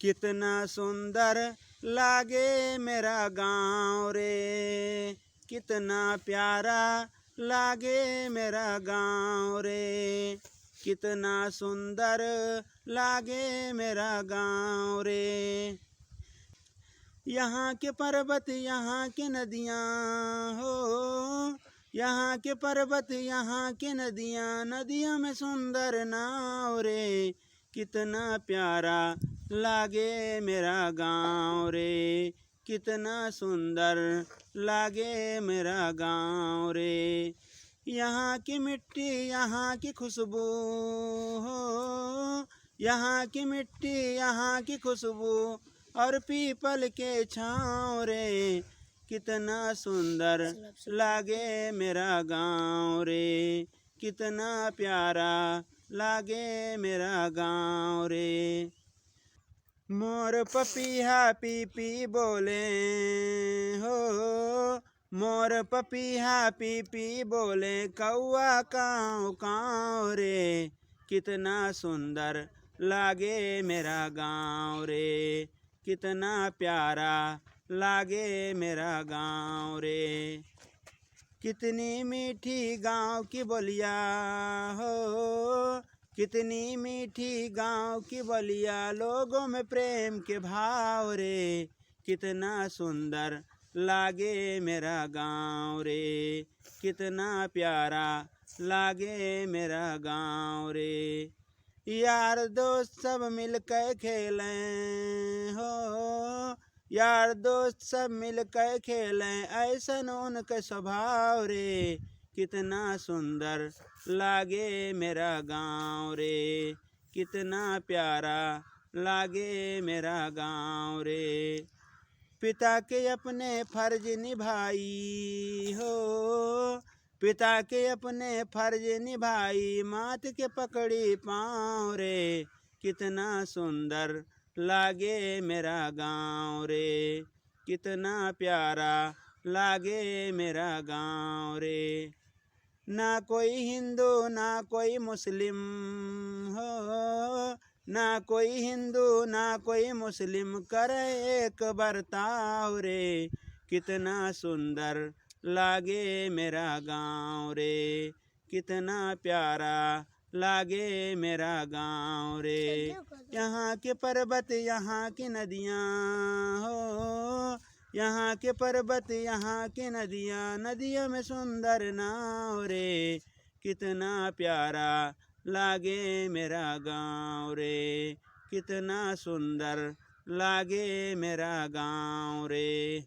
कितना सुंदर लागे मेरा गाँव रे, कितना प्यारा लागे मेरा गाँव रे, कितना सुंदर लागे मेरा गाँव रे। यहाँ के पर्वत यहाँ के नदियाँ हो, यहाँ के पर्वत यहाँ के नदियाँ, नदियों में सुंदर नाव रे, कितना प्यारा लागे मेरा गाँव रे, कितना सुंदर लागे मेरा गाँव रे। यहाँ की मिट्टी यहाँ की खुशबू हो, यहाँ की मिट्टी यहाँ की खुशबू और पीपल के छाँव रे, कितना सुंदर लागे मेरा गाँव रे, कितना प्यारा लागे मेरा गाँव रे। मोर पपीहा पी पी बोले हो, मोर पपीहा पी पी बोले, कौआ काँव काँव रे, कितना सुंदर लागे मेरा गाँव रे, कितना प्यारा लागे मेरा गाँव रे। कितनी मीठी गाँव की बोलिया हो, कितनी मीठी गाँव की बोलिया, लोगों में प्रेम के भाव रे, कितना सुंदर लागे मेरा गाँव रे, कितना प्यारा लागे मेरा गाँव रे। यार दोस्त सब मिल कर खेलें हो, यार दोस्त सब मिल कर खेलें, ऐसन उनका स्वभाव रे, कितना सुंदर लागे मेरा गाँव रे, कितना प्यारा लागे मेरा गाँव रे। पिता के अपने फर्ज निभाई हो, पिता के अपने फर्ज निभाई, मात के पकड़ी पाँव रे, कितना सुंदर लागे मेरा गाँव रे, कितना प्यारा लागे मेरा गाँव रे। ना कोई हिंदू ना कोई मुस्लिम हो, ना कोई हिंदू ना कोई मुस्लिम, करे एक बर्ताव रे, कितना सुंदर लागे मेरा गाँव रे, कितना प्यारा लागे मेरा गाँव रे। यहाँ के पर्वत यहाँ की नदियाँ हो, यहाँ के पर्वत यहाँ की नदियाँ, नदियों में सुंदर नाव रे, कितना प्यारा लागे मेरा गाँव रे, कितना सुंदर लागे मेरा गाँव रे।